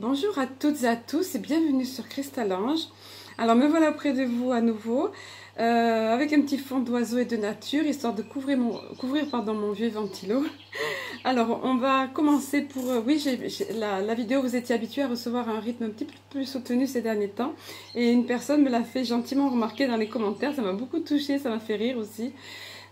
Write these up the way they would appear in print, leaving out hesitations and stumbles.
Bonjour à toutes et à tous et bienvenue sur Crystalange. Alors me voilà auprès de vous à nouveau avec un petit fond d'oiseaux et de nature histoire de couvrir mon vieux ventilo. Alors on va commencer pour... oui, la vidéo, vous étiez habitué à recevoir un rythme un petit peu plus soutenu ces derniers temps et une personne me l'a fait gentiment remarquer dans les commentaires, ça m'a beaucoup touchée, ça m'a fait rire aussi.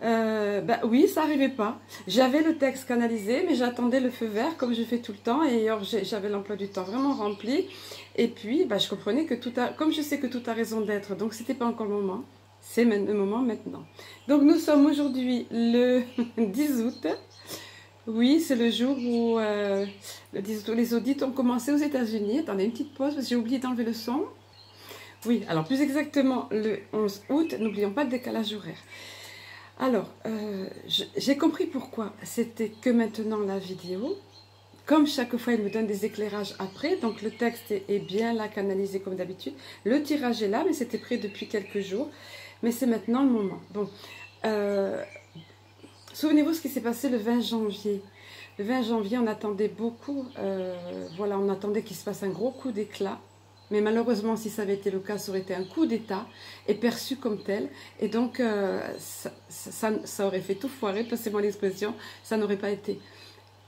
Oui, ça n'arrivait pas. J'avais le texte canalisé, mais j'attendais le feu vert comme je fais tout le temps. Et j'avais l'emploi du temps vraiment rempli. Et puis, je comprenais que comme je sais que tout a raison d'être, donc c'était pas encore le moment. C'est le moment maintenant. Donc nous sommes aujourd'hui le 10 août. Oui, c'est le jour où le 10 août, les audits ont commencé aux États-Unis. Attendez une petite pause parce que j'ai oublié d'enlever le son. Oui, alors plus exactement le 11 août. N'oublions pas le décalage horaire. Alors, j'ai compris pourquoi c'était que maintenant la vidéo. Comme chaque fois, il me donne des éclairages après. Donc, le texte est bien là, canalisé comme d'habitude. Le tirage est là, mais c'était prêt depuis quelques jours. Mais c'est maintenant le moment. Bon, souvenez-vous ce qui s'est passé le 20 janvier. Le 20 janvier, on attendait beaucoup. Voilà, on attendait qu'il se passe un gros coup d'éclat. Mais malheureusement, si ça avait été le cas, ça aurait été un coup d'État et perçu comme tel. Et donc, ça aurait fait tout foirer, passez-moi l'expression, ça n'aurait pas été.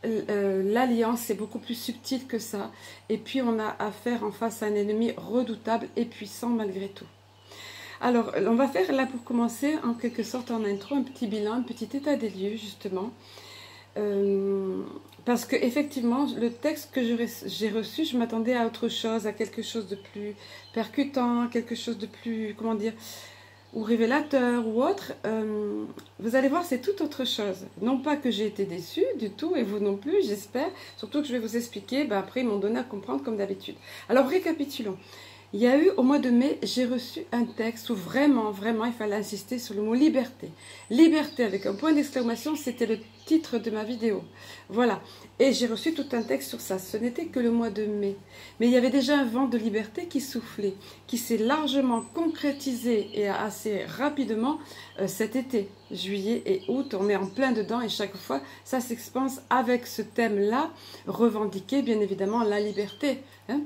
L'alliance est beaucoup plus subtile que ça. Et puis, on a affaire en face à un ennemi redoutable et puissant malgré tout. Alors, on va faire là pour commencer, en quelque sorte en intro, un petit bilan, un petit état des lieux justement. Parce que effectivement, le texte que j'ai reçu, je m'attendais à autre chose, à quelque chose de plus percutant, quelque chose de plus, comment dire, ou révélateur ou autre. Vous allez voir, c'est tout autre chose. Non pas que j'ai été déçue du tout, et vous non plus, j'espère. Surtout que je vais vous expliquer, après ils m'ont donné à comprendre comme d'habitude. Alors récapitulons. Il y a eu, au mois de mai, j'ai reçu un texte où vraiment, il fallait insister sur le mot liberté. Liberté avec un point d'exclamation, c'était le titre de ma vidéo. Voilà. Et j'ai reçu tout un texte sur ça. Ce n'était que le mois de mai. Mais il y avait déjà un vent de liberté qui soufflait, qui s'est largement concrétisé et assez rapidement cet été. Juillet et août, on est en plein dedans et chaque fois, ça s'expanse avec ce thème-là, revendiqué bien évidemment la liberté. Hein.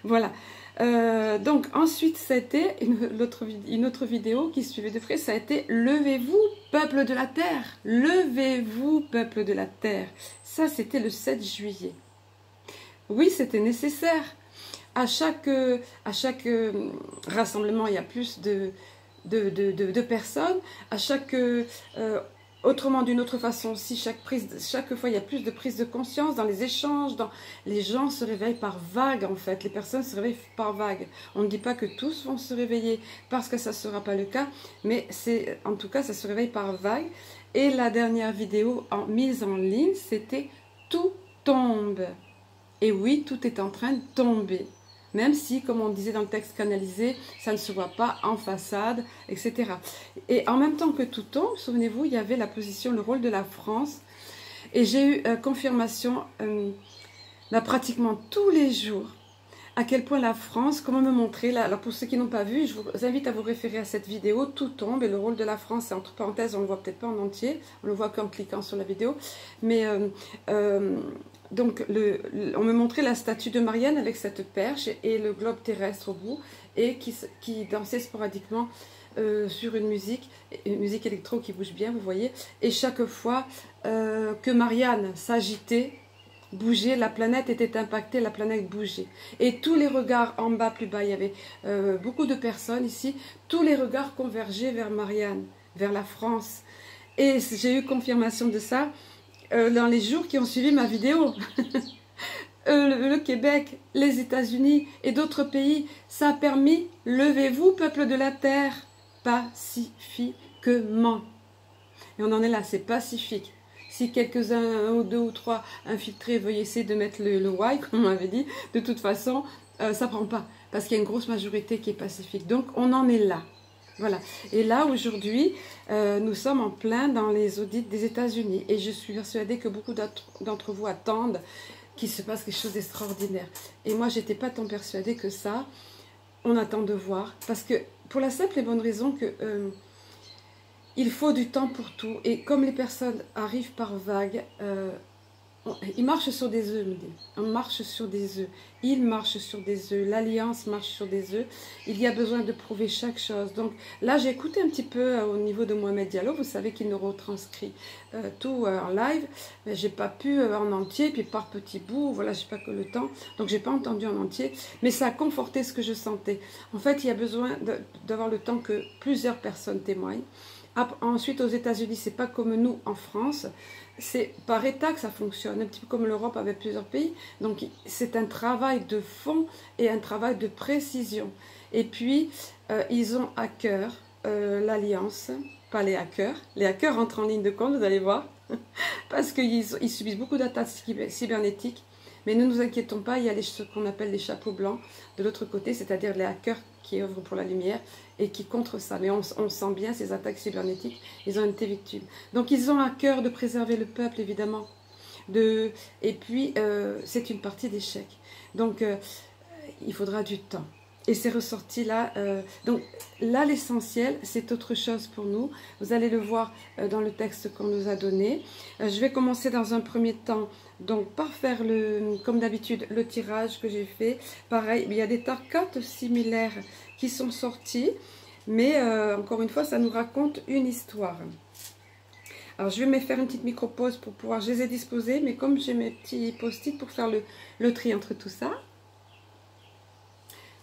Voilà. Donc ensuite ça a été une autre vidéo qui suivait de près, ça a été « Levez-vous, peuple de la terre !»« Levez-vous, peuple de la terre !» Ça c'était le 7 juillet. Oui, c'était nécessaire. À chaque rassemblement, il y a plus de personnes. À chaque... autrement, d'une autre façon, si chaque fois il y a plus de prise de conscience dans les échanges, les gens se réveillent par vagues en fait, les personnes se réveillent par vagues. On ne dit pas que tous vont se réveiller parce que ça ne sera pas le cas, mais en tout cas ça se réveille par vagues. Et la dernière vidéo mise en ligne, c'était « Tout tombe ». Et oui, tout est en train de tomber. Même si, comme on disait dans le texte canalisé, ça ne se voit pas en façade, etc. Et en même temps que tout tombe, souvenez-vous, il y avait la position, le rôle de la France. Et j'ai eu confirmation pratiquement tous les jours à quel point la France, comment me montrer, là, alors pour ceux qui n'ont pas vu, je vous invite à vous référer à cette vidéo, tout tombe, et le rôle de la France, c'est entre parenthèses, on ne le voit peut-être pas en entier, on le voit qu'en cliquant sur la vidéo, mais... donc, on me montrait la statue de Marianne avec cette perche et le globe terrestre au bout et qui dansait sporadiquement sur une musique électro qui bouge bien, vous voyez. Et chaque fois que Marianne s'agitait, bougeait, la planète était impactée, la planète bougeait. Et tous les regards en bas, plus bas, il y avait beaucoup de personnes ici, tous les regards convergeaient vers Marianne, vers la France. Et j'ai eu confirmation de ça. Dans les jours qui ont suivi ma vidéo. Le Québec, les États-Unis et d'autres pays, ça a permis, levez-vous, peuple de la terre, pacifiquement. Et on en est là, c'est pacifique. Si quelques-uns, un ou deux ou trois infiltrés veuillent essayer de mettre le why, comme on m'avait dit, de toute façon, ça prend pas. Parce qu'il y a une grosse majorité qui est pacifique. Donc, on en est là. Voilà. Et là, aujourd'hui, nous sommes en plein dans les audits des États-Unis. Et je suis persuadée que beaucoup d'entre vous attendent qu'il se passe quelque chose d'extraordinaire. Et moi, je n'étais pas tant persuadée que ça. On attend de voir. Parce que, pour la simple et bonne raison que il faut du temps pour tout. Et comme les personnes arrivent par vagues, il marche sur des œufs, me dit. On marche sur des œufs. Il marche sur des œufs. L'alliance marche sur des œufs. Il y a besoin de prouver chaque chose. Donc là, j'ai écouté un petit peu au niveau de Mohamed Diallo. Vous savez qu'il nous retranscrit tout en live. Mais j'ai pas pu en entier, puis par petits bouts. Voilà, j'ai pas que le temps. Donc j'ai pas entendu en entier. Mais ça a conforté ce que je sentais. En fait, il y a besoin d'avoir le temps que plusieurs personnes témoignent. Ensuite, aux États-Unis, c'est pas comme nous en France. C'est par État que ça fonctionne, un petit peu comme l'Europe avec plusieurs pays. Donc, c'est un travail de fond et un travail de précision. Et puis, ils ont à cœur l'alliance, pas les hackers. Les hackers rentrent en ligne de compte, vous allez voir, parce qu'ils subissent beaucoup d'attaques cybernétiques. Mais ne nous inquiétons pas, il y a ce qu'on appelle les chapeaux blancs de l'autre côté, c'est-à-dire les hackers qui œuvrent pour la lumière et qui contre ça. Mais on sent bien ces attaques cybernétiques, ils ont été victimes. Donc ils ont à cœur de préserver le peuple, évidemment. Et puis, c'est une partie d'échec. Donc, il faudra du temps. Et c'est ressorti là. Donc là, l'essentiel, c'est autre chose pour nous. Vous allez le voir dans le texte qu'on nous a donné. Je vais commencer dans un premier temps, donc par faire, comme d'habitude, le tirage que j'ai fait. Pareil, il y a des cartes similaires qui sont sorties. Mais encore une fois, ça nous raconte une histoire. Alors, je vais me faire une petite micro-pause pour pouvoir... Je les ai disposés, mais comme j'ai mes petits post-it pour faire le tri entre tout ça...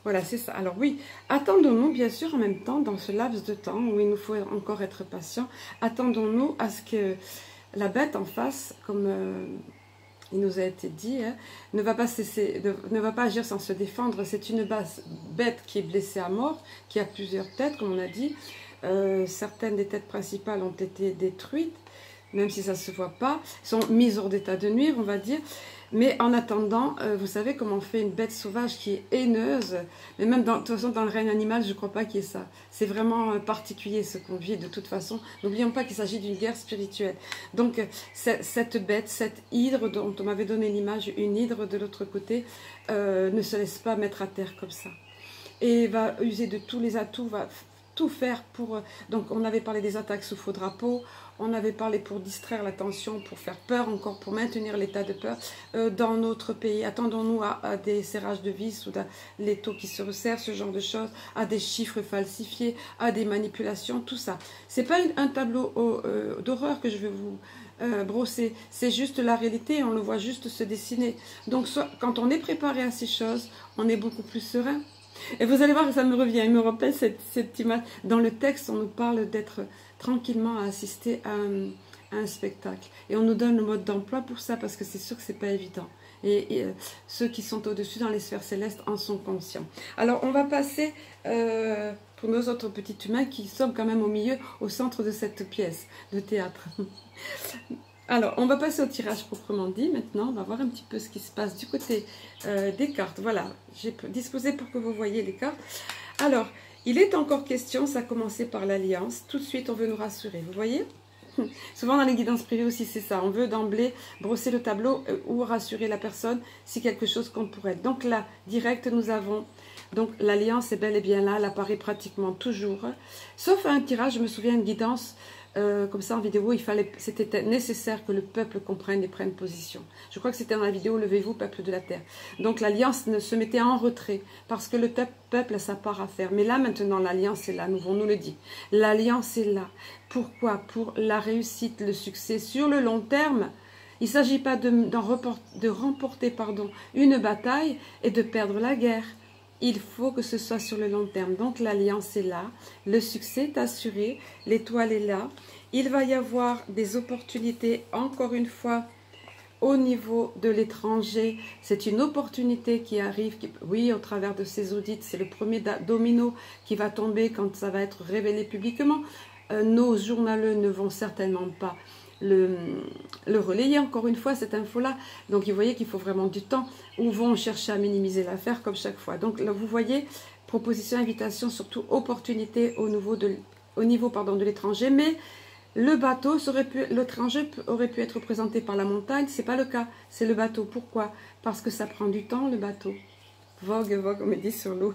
Voilà, c'est ça. Alors oui, attendons-nous bien sûr en même temps, dans ce laps de temps où il nous faut encore être patient, attendons-nous à ce que la bête en face, comme il nous a été dit, hein, ne va pas agir sans se défendre. C'est une bête qui est blessée à mort, qui a plusieurs têtes, comme on a dit. Certaines des têtes principales ont été détruites, même si ça ne se voit pas, sont mises hors d'état de nuire, on va dire. Mais en attendant, vous savez comment on fait une bête sauvage qui est haineuse. Mais même, de toute façon, dans le règne animal, je ne crois pas qu'il y ait ça. C'est vraiment particulier ce qu'on vit de toute façon. N'oublions pas qu'il s'agit d'une guerre spirituelle. Donc, cette bête, cette hydre dont on m'avait donné l'image, une hydre de l'autre côté, ne se laisse pas mettre à terre comme ça. Et va user de tous les atouts, va tout faire pour... Donc, on avait parlé des attaques sous faux drapeau. On avait parlé pour distraire l'attention, pour faire peur encore, pour maintenir l'état de peur dans notre pays. Attendons-nous à des serrages de vis ou les taux qui se resserrent, ce genre de choses, à des chiffres falsifiés, à des manipulations, tout ça. C'est pas un tableau d'horreur que je vais vous brosser, c'est juste la réalité, on le voit juste se dessiner. Donc quand on est préparé à ces choses, on est beaucoup plus serein. Et vous allez voir que ça me revient, il me rappelle cette image. Dans le texte, on nous parle d'être tranquillement à assister à un spectacle. Et on nous donne le mode d'emploi pour ça, parce que c'est sûr que c'est pas évident. Et ceux qui sont au-dessus dans les sphères célestes en sont conscients. Alors, on va passer pour nos autres petits humains qui sommes quand même au milieu, au centre de cette pièce de théâtre. Alors, on va passer au tirage proprement dit. Maintenant, on va voir un petit peu ce qui se passe du côté des cartes. Voilà, j'ai disposé pour que vous voyez les cartes. Alors, il est encore question, ça a commencé par l'alliance. Tout de suite, on veut nous rassurer, vous voyez? Souvent dans les guidances privées aussi, c'est ça. On veut d'emblée brosser le tableau ou rassurer la personne si quelque chose compte pour elle. Donc là, direct, nous avons... Donc l'alliance est bel et bien là, elle apparaît pratiquement toujours. Sauf un tirage, je me souviens, une guidance... comme ça en vidéo, c'était nécessaire que le peuple comprenne et prenne position. Je crois que c'était dans la vidéo « Levez-vous, peuple de la terre ». Donc l'alliance se mettait en retrait parce que le peuple a sa part à faire. Mais là maintenant, l'alliance est là, on nous le dit. L'alliance est là. Pourquoi? Pour la réussite, le succès sur le long terme. Il ne s'agit pas de remporter une bataille et de perdre la guerre. Il faut que ce soit sur le long terme. Donc l'alliance est là, le succès est assuré, l'étoile est là. Il va y avoir des opportunités, encore une fois, au niveau de l'étranger. C'est une opportunité qui arrive, oui, au travers de ces audits. C'est le premier domino qui va tomber quand ça va être révélé publiquement. Nos journaleux ne vont certainement pas le relayer, encore une fois, cette info-là. Donc, vous voyez qu'il faut vraiment du temps, ou vont chercher à minimiser l'affaire, comme chaque fois. Donc, là, vous voyez, proposition, invitation, surtout opportunité au niveau de l'étranger. Mais le bateau, l'étranger aurait pu être représenté par la montagne. C'est pas le cas, c'est le bateau. Pourquoi? Parce que ça prend du temps, le bateau. Vogue, on me dit sur l'eau.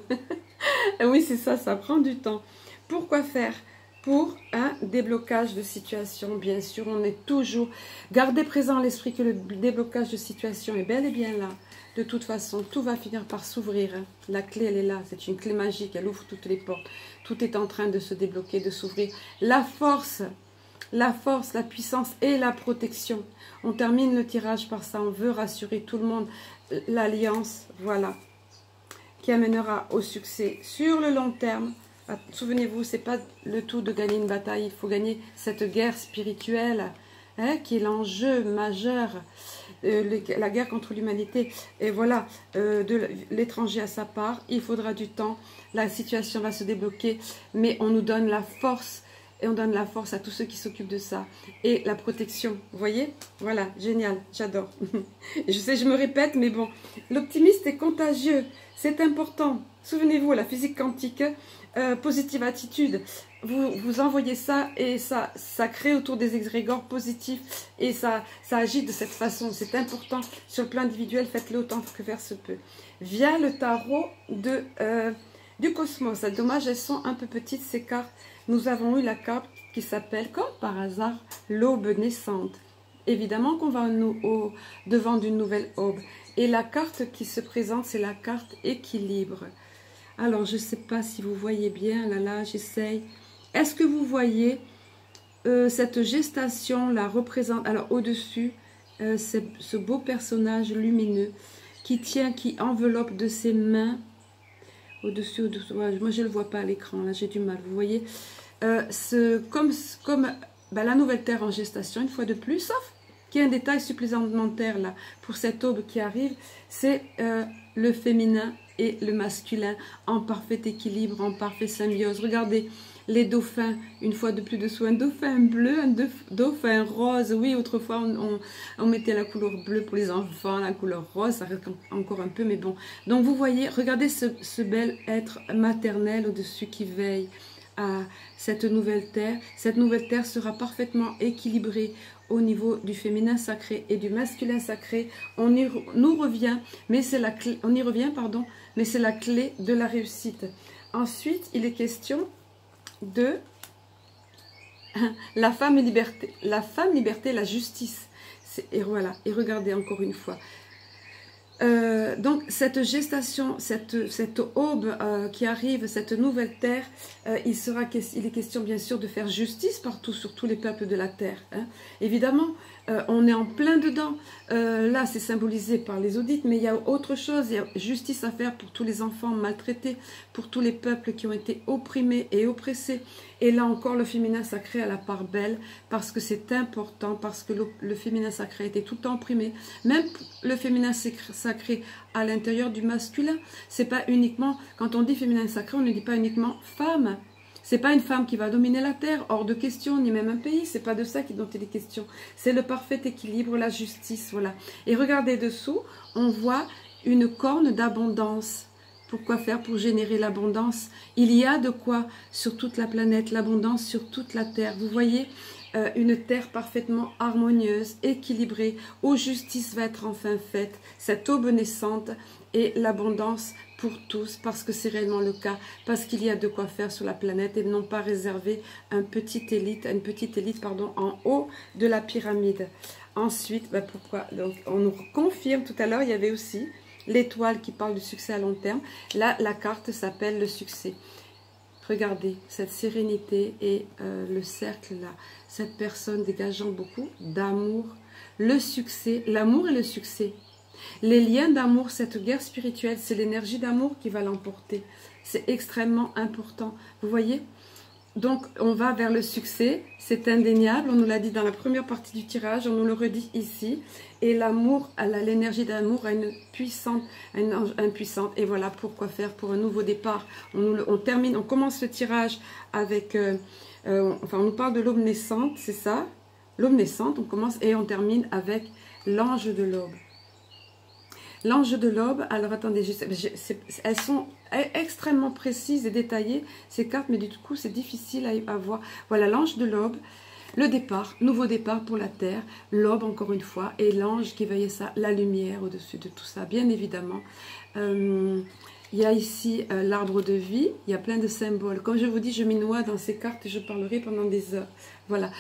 Oui, c'est ça, ça prend du temps. Pourquoi faire? pour un déblocage de situation. Bien sûr, on est toujours... Gardez présent à l'esprit que le déblocage de situation est bel et bien là. De toute façon, tout va finir par s'ouvrir. Hein. La clé, elle est là. C'est une clé magique. Elle ouvre toutes les portes. Tout est en train de se débloquer, de s'ouvrir. La force, la puissance et la protection. On termine le tirage par ça. On veut rassurer tout le monde. L'alliance, voilà, qui amènera au succès sur le long terme. Souvenez-vous, c'est pas le tout de gagner une bataille. Il faut gagner cette guerre spirituelle, hein, qui est l'enjeu majeur. La guerre contre l'humanité, et voilà, de l'étranger à sa part, il faudra du temps, la situation va se débloquer, mais on nous donne la force, et on donne la force à tous ceux qui s'occupent de ça, et la protection, vous voyez, voilà, génial, j'adore. Je sais, je me répète, mais bon, l'optimiste est contagieux, c'est important, souvenez-vous, la physique quantique, positive attitude, vous envoyez ça et ça crée autour des égrégores positifs et ça agit de cette façon. C'est important sur le plan individuel, faites-le autant que faire se peut. Via le tarot du cosmos, dommage, elles sont un peu petites ces cartes. Nous avons eu la carte qui s'appelle, comme par hasard, l'aube naissante. Évidemment qu'on va au devant d'une nouvelle aube. Et la carte qui se présente, c'est la carte équilibre. Alors, je ne sais pas si vous voyez bien, là, j'essaye. Est-ce que vous voyez cette gestation la représente? Alors, au-dessus, ce beau personnage lumineux qui enveloppe de ses mains, au-dessus, ouais, moi je ne le vois pas à l'écran, là j'ai du mal, vous voyez, comme la nouvelle terre en gestation, une fois de plus, sauf qu'il y a un détail supplémentaire là, pour cette aube qui arrive, c'est le féminin et le masculin en parfait équilibre, en parfaite symbiose. Regardez, les dauphins, une fois de plus dessous, un dauphin bleu, un dauphin rose. Oui, autrefois, on mettait la couleur bleue pour les enfants, la couleur rose, ça reste encore un peu, mais bon. Donc, vous voyez, regardez ce bel être maternel au-dessus qui veille à cette nouvelle terre. Cette nouvelle terre sera parfaitement équilibrée au niveau du féminin sacré et du masculin sacré. On y revient, mais c'est la clé, on y revient, pardon, mais c'est la clé de la réussite. Ensuite, il est question de la femme liberté, la justice. Et voilà, et regardez encore une fois. Donc cette gestation, cette aube qui arrive, cette nouvelle terre, il est question bien sûr de faire justice partout, sur tous les peuples de la terre. Hein. Évidemment, on est en plein dedans. Là, c'est symbolisé par les audits, mais il y a autre chose. Il y a justice à faire pour tous les enfants maltraités, pour tous les peuples qui ont été opprimés et oppressés. Et là encore, le féminin sacré a la part belle, parce que c'est important, parce que le féminin sacré a été tout le temps opprimé. Même le féminin sacré à l'intérieur du masculin, c'est pas uniquement, quand on dit féminin sacré, on ne dit pas uniquement femme. C'est pas une femme qui va dominer la terre, hors de question, ni même un pays. C'est pas de ça dont il est question. C'est le parfait équilibre, la justice, voilà. Et regardez dessous, on voit une corne d'abondance. Pourquoi faire? Pour générer l'abondance. Il y a de quoi sur toute la planète, l'abondance sur toute la terre. Vous voyez, une terre parfaitement harmonieuse, équilibrée, où justice va être enfin faite, cette aube naissante et l'abondance pour tous, parce que c'est réellement le cas, parce qu'il y a de quoi faire sur la planète et non pas réserver une petite élite en haut de la pyramide. Ensuite, pourquoi? Donc, on nous confirme tout à l'heure, il y avait aussi l'étoile qui parle du succès à long terme. Là, la carte s'appelle le succès. Regardez, cette sérénité et le cercle là, cette personne dégageant beaucoup d'amour, le succès, l'amour et le succès. Les liens d'amour, cette guerre spirituelle, c'est l'énergie d'amour qui va l'emporter. C'est extrêmement important. Vous voyez? Donc, on va vers le succès, c'est indéniable. On nous l'a dit dans la première partie du tirage, on nous le redit ici. Et l'amour, l'énergie d'amour a une puissante, et voilà pourquoi faire pour un nouveau départ. On commence le tirage avec, on nous parle de l'aube naissante, c'est ça? L'aube naissante, on commence et on termine avec l'ange de l'aube. L'ange de l'aube, alors attendez, elles sont extrêmement précises et détaillées, ces cartes, mais du coup c'est difficile à voir. Voilà, l'ange de l'aube, le départ, nouveau départ pour la terre, l'aube encore une fois, et l'ange qui veillait ça, la lumière au-dessus de tout ça, bien évidemment. Il y a ici l'arbre de vie, il y a plein de symboles. Comme je vous dis, je m'y noie dans ces cartes et je parlerai pendant des heures. Voilà,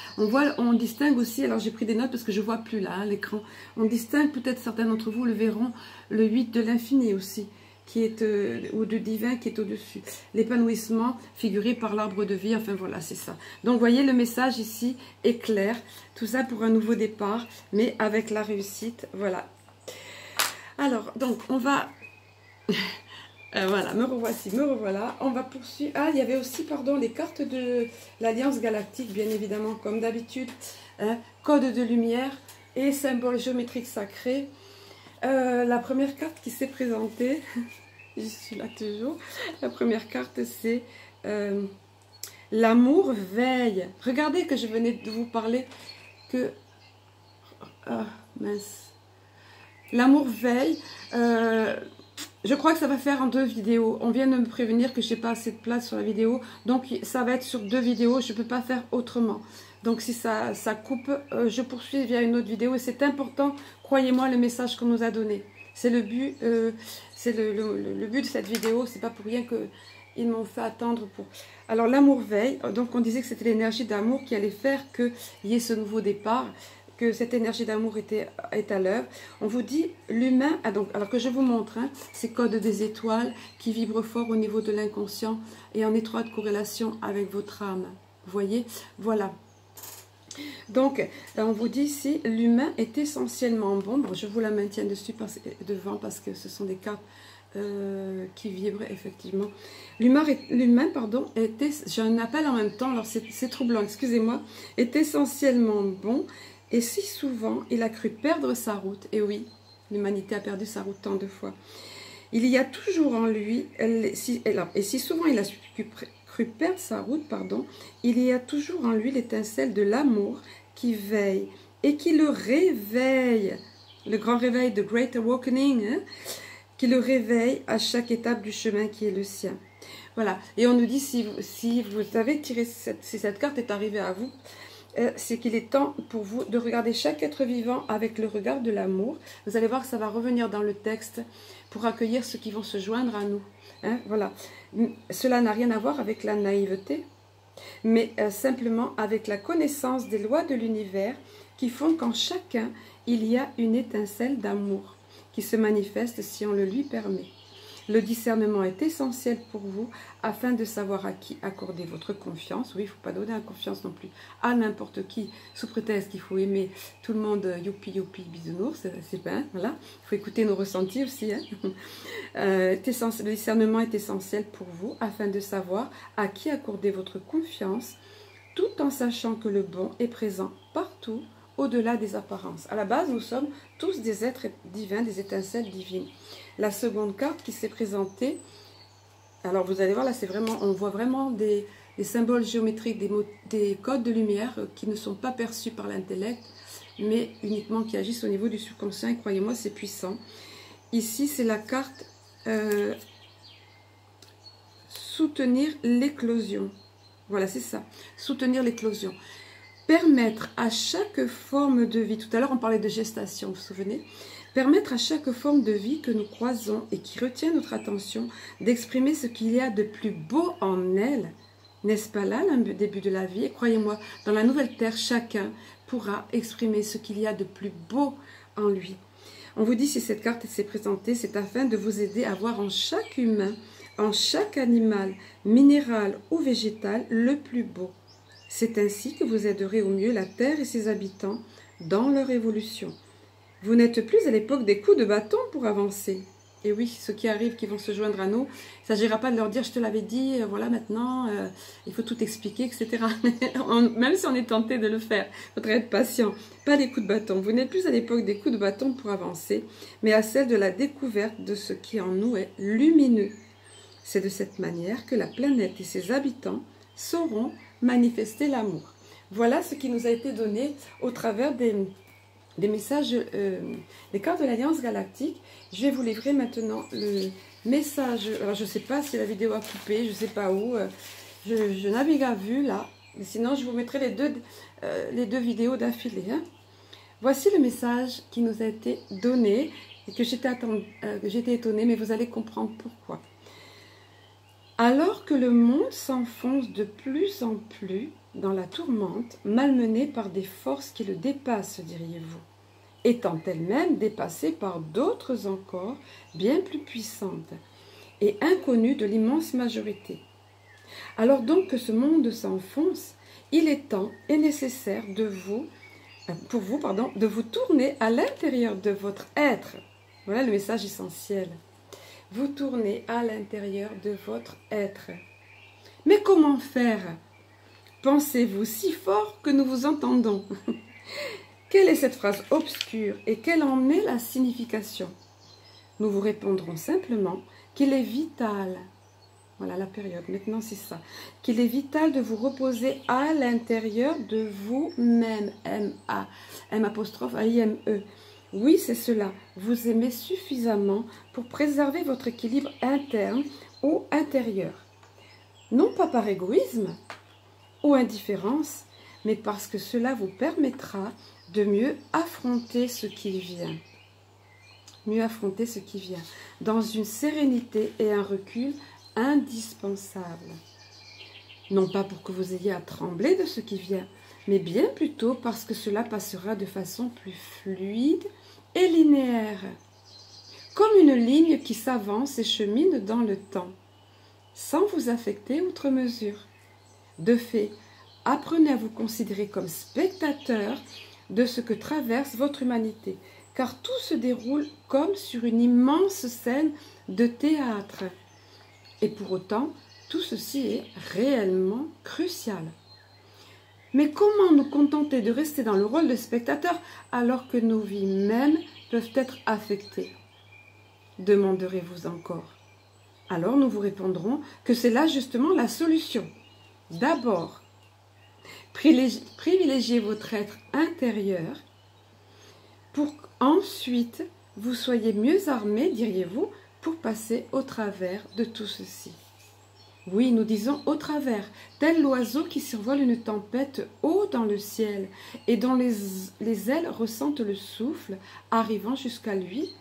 on distingue aussi, alors j'ai pris des notes parce que je ne vois plus là, l'écran. On distingue, peut-être certains d'entre vous le verront, le 8 de l'infini aussi, qui est, ou de divin qui est au-dessus. L'épanouissement figuré par l'arbre de vie, enfin voilà, c'est ça. Donc vous voyez, le message ici est clair. Tout ça pour un nouveau départ, mais avec la réussite, voilà. Alors, donc, on va... voilà, me revoici, me revoilà. On va poursuivre. Ah, il y avait aussi, pardon, les cartes de l'Alliance Galactique, bien évidemment, comme d'habitude. Hein, code de lumière et symbole géométrique sacré. La première carte qui s'est présentée, je suis là toujours. La première carte, c'est l'amour veille. Regardez que je venais de vous parler que... Ah, mince. L'amour veille. Je crois que ça va faire en 2 vidéos. On vient de me prévenir que je n'ai pas assez de place sur la vidéo. Donc, ça va être sur 2 vidéos. Je ne peux pas faire autrement. Donc, si ça coupe, je poursuis via une autre vidéo. Et c'est important, croyez-moi, le message qu'on nous a donné. C'est le but, le but de cette vidéo. C'est pas pour rien qu'ils m'ont fait attendre pour... Alors, l'amour veille. Donc, on disait que c'était l'énergie d'amour qui allait faire qu'il y ait ce nouveau départ, que cette énergie d'amour est à l'œuvre. On vous dit, l'humain, alors que je vous montre, hein, ces codes des étoiles qui vibrent fort au niveau de l'inconscient et en étroite corrélation avec votre âme. Vous voyez? Voilà. Donc, on vous dit ici, l'humain est essentiellement bon. Bon, je vous la maintiens devant parce que ce sont des cartes qui vibrent effectivement. L'humain, pardon, j'ai un appel en même temps, alors c'est troublant, excusez-moi, est essentiellement bon. Et si souvent il a cru perdre sa route, et oui, l'humanité a perdu sa route tant de fois, il y a toujours en lui, et si souvent il a cru perdre sa route, pardon, il y a toujours en lui l'étincelle de l'amour qui veille et qui le réveille, le grand réveil de Great Awakening, hein, qui le réveille à chaque étape du chemin qui est le sien. Voilà, et on nous dit, si vous avez tiré, si cette carte est arrivée à vous, c'est qu'il est temps pour vous de regarder chaque être vivant avec le regard de l'amour. Vous allez voir que ça va revenir dans le texte pour accueillir ceux qui vont se joindre à nous. Hein, voilà. Cela n'a rien à voir avec la naïveté, mais simplement avec la connaissance des lois de l'univers qui font qu'en chacun, il y a une étincelle d'amour qui se manifeste si on le lui permet. Le discernement est essentiel pour vous afin de savoir à qui accorder votre confiance. Oui, il ne faut pas donner la confiance non plus à n'importe qui, sous prétexte qu'il faut aimer tout le monde, youpi, youpi, bisounours, c'est bien, voilà. Il faut écouter nos ressentis aussi. Hein. Le discernement est essentiel pour vous afin de savoir à qui accorder votre confiance, tout en sachant que le bon est présent partout, au-delà des apparences. À la base, nous sommes tous des êtres divins, des étincelles divines. La seconde carte qui s'est présentée, alors vous allez voir, là, c'est vraiment, on voit vraiment des symboles géométriques, des codes de lumière qui ne sont pas perçus par l'intellect, mais uniquement qui agissent au niveau du subconscient. Et croyez-moi, c'est puissant. Ici, c'est la carte soutenir l'éclosion. Voilà, c'est ça. Soutenir l'éclosion. Permettre à chaque forme de vie, tout à l'heure on parlait de gestation, vous vous souvenez? Permettre à chaque forme de vie que nous croisons et qui retient notre attention d'exprimer ce qu'il y a de plus beau en elle. N'est-ce pas là le début de la vie? Et croyez-moi, dans la nouvelle terre, chacun pourra exprimer ce qu'il y a de plus beau en lui. On vous dit, si cette carte s'est présentée, c'est afin de vous aider à voir en chaque humain, en chaque animal, minéral ou végétal, le plus beau. C'est ainsi que vous aiderez au mieux la Terre et ses habitants dans leur évolution. Vous n'êtes plus à l'époque des coups de bâton pour avancer. Et oui, ceux qui arrivent, qui vont se joindre à nous, il ne s'agira pas de leur dire « je te l'avais dit, voilà maintenant, il faut tout expliquer, etc. » Même si on est tenté de le faire, il faudrait être patient. Pas des coups de bâton. Vous n'êtes plus à l'époque des coups de bâton pour avancer, mais à celle de la découverte de ce qui en nous est lumineux. C'est de cette manière que la planète et ses habitants sauront manifester l'amour. Voilà ce qui nous a été donné au travers des messages, des cartes de l'Alliance Galactique. Je vais vous livrer maintenant le message. Alors je ne sais pas si la vidéo a coupé, je ne sais pas où. Je navigue à vue là. Mais sinon je vous mettrai les deux vidéos d'affilée. Hein. Voici le message qui nous a été donné et que j'étais étonnée, mais vous allez comprendre pourquoi. Alors que le monde s'enfonce de plus en plus dans la tourmente, malmené par des forces qui le dépassent, diriez-vous, étant elles-mêmes dépassées par d'autres encore bien plus puissantes et inconnues de l'immense majorité. Alors donc que ce monde s'enfonce, il est temps et nécessaire pour vous, de vous tourner à l'intérieur de votre être. Voilà le message essentiel. Vous tournez à l'intérieur de votre être. Mais comment faire? Pensez-vous si fort que nous vous entendons? Quelle est cette phrase obscure et quelle en est la signification? Nous vous répondrons simplement qu'il est vital, voilà la période, maintenant c'est ça, qu'il est vital de vous reposer à l'intérieur de vous-même, M-A-I-M-E. Oui, c'est cela, vous aimez suffisamment pour préserver votre équilibre interne ou intérieur. Non pas par égoïsme ou indifférence, mais parce que cela vous permettra de mieux affronter ce qui vient. Mieux affronter ce qui vient, dans une sérénité et un recul indispensable. Non pas pour que vous ayez à trembler de ce qui vient, mais bien plutôt parce que cela passera de façon plus fluide et linéaire, comme une ligne qui s'avance et chemine dans le temps, sans vous affecter outre mesure. De fait, apprenez à vous considérer comme spectateur de ce que traverse votre humanité, car tout se déroule comme sur une immense scène de théâtre. Et pour autant, tout ceci est réellement crucial. Mais comment nous contenter de rester dans le rôle de spectateur alors que nos vies mêmes peuvent être affectées? Demanderez-vous encore. Alors nous vous répondrons que c'est là justement la solution. D'abord, privilégiez votre être intérieur pour qu'ensuite vous soyez mieux armés, diriez-vous, pour passer au travers de tout ceci. Oui, nous disons au travers, tel l'oiseau qui survole une tempête haut dans le ciel et dont les ailes ressentent le souffle arrivant jusqu'à lui,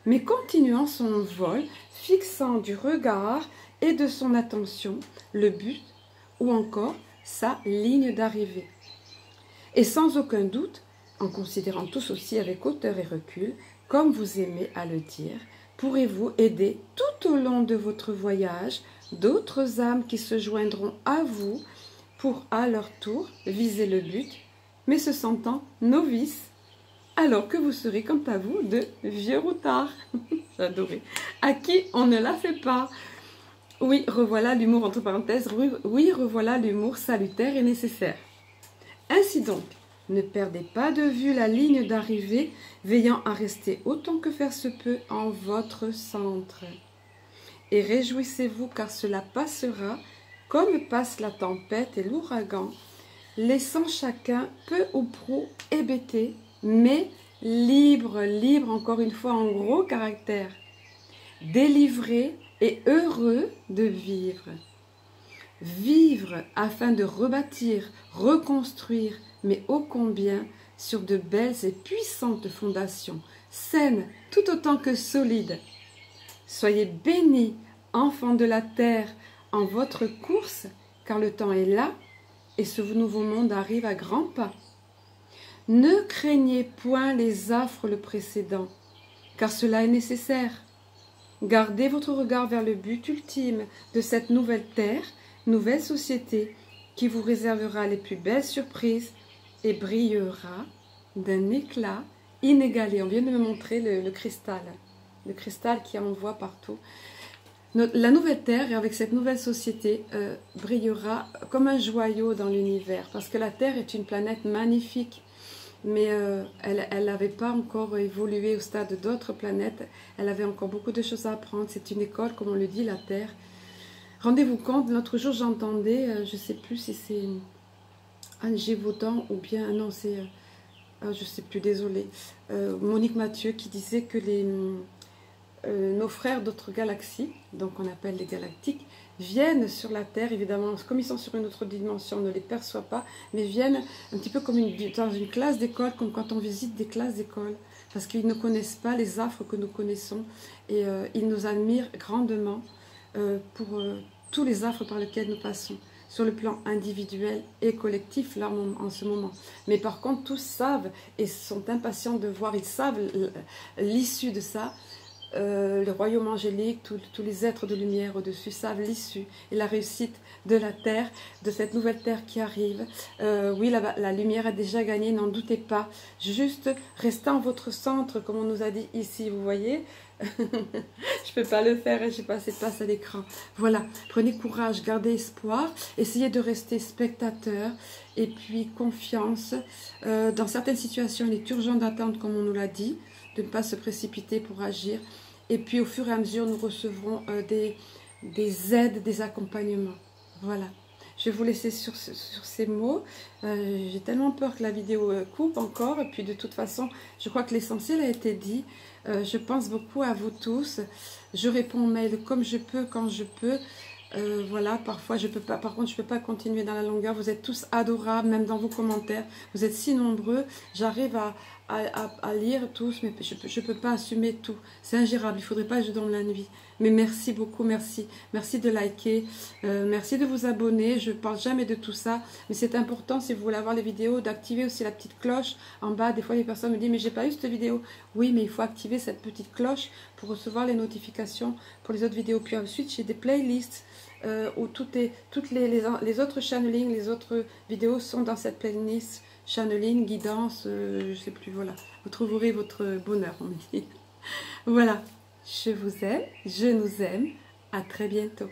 mais continuant son vol, fixant du regard et de son attention le but ou encore sa ligne d'arrivée. Et sans aucun doute, en considérant tout ceci avec hauteur et recul, comme vous aimez à le dire, pourrez-vous aider tout au long de votre voyage d'autres âmes qui se joindront à vous pour, à leur tour, viser le but, mais se sentant novices, alors que vous serez, quant à vous, de vieux routards. J'adorais. À qui on ne la fait pas. Oui, revoilà l'humour, entre parenthèses, oui, revoilà l'humour salutaire et nécessaire. Ainsi donc, ne perdez pas de vue la ligne d'arrivée, veillant à rester autant que faire se peut en votre centre. Et réjouissez-vous car cela passera comme passe la tempête et l'ouragan, laissant chacun peu ou prou hébété, mais libre, libre encore une fois en gros caractère, délivré et heureux de vivre. Vivre afin de rebâtir, reconstruire, mais ô combien sur de belles et puissantes fondations, saines tout autant que solides. Soyez bénis, enfants de la terre, en votre course, car le temps est là et ce nouveau monde arrive à grands pas. Ne craignez point les affres le précédent, car cela est nécessaire. Gardez votre regard vers le but ultime de cette nouvelle terre, nouvelle société, qui vous réservera les plus belles surprises et brillera d'un éclat inégalé. On vient de me montrer le cristal qui envoie partout. La nouvelle terre, et avec cette nouvelle société, brillera comme un joyau dans l'univers, parce que la Terre est une planète magnifique, mais elle n'avait pas encore évolué au stade d'autres planètes, elle avait encore beaucoup de choses à apprendre. C'est une école, comme on le dit, la Terre. Rendez-vous compte, l'autre jour j'entendais, je ne sais plus si c'est Anne Gévaudan ou bien, non c'est, je ne sais plus, désolée, Monique Mathieu qui disait que nos frères d'autres galaxies, donc on appelle les galactiques, viennent sur la Terre, évidemment, comme ils sont sur une autre dimension, on ne les perçoit pas, mais viennent un petit peu comme dans une classe d'école, comme quand on visite des classes d'école, parce qu'ils ne connaissent pas les affres que nous connaissons, et ils nous admirent grandement pour tous les affres par lesquels nous passons, sur le plan individuel et collectif, là, en ce moment. Mais par contre, tous savent et sont impatients de voir, ils savent l'issue de ça. Le royaume angélique, tous les êtres de lumière au-dessus savent l'issue et la réussite de la terre, de cette nouvelle terre qui arrive. Oui, la lumière a déjà gagné, n'en doutez pas. Juste restez en votre centre, comme on nous a dit ici, vous voyez. Je ne peux pas le faire et je n'ai pas assez de place à l'écran. Voilà, prenez courage, gardez espoir, essayez de rester spectateur et puis confiance. Dans certaines situations, il est urgent d'attendre, comme on nous l'a dit, de ne pas se précipiter pour agir. Et puis au fur et à mesure, nous recevrons des aides, des accompagnements. Voilà. Je vais vous laisser sur ces mots. J'ai tellement peur que la vidéo coupe encore. Et puis de toute façon, je crois que l'essentiel a été dit. Je pense beaucoup à vous tous. Je réponds aux mails comme je peux, quand je peux. Voilà, parfois je peux pas, par contre je peux pas continuer dans la longueur. Vous êtes tous adorables, même dans vos commentaires. Vous êtes si nombreux. J'arrive à lire tous, mais je peux pas assumer tout. C'est ingérable. Il faudrait pas que je dorme la nuit. Mais merci beaucoup, merci. Merci de liker, merci de vous abonner. Je parle jamais de tout ça, mais c'est important si vous voulez avoir les vidéos, d'activer aussi la petite cloche en bas. Des fois les personnes me disent mais j'ai pas eu cette vidéo. Oui, mais il faut activer cette petite cloche pour recevoir les notifications pour les autres vidéos. Puis ensuite j'ai des playlists où toutes les autres channelings, les autres vidéos sont dans cette playlist. Channeling, guidance, je sais plus, voilà. Vous trouverez votre bonheur, on me dit. Voilà, je vous aime, je nous aime. À très bientôt.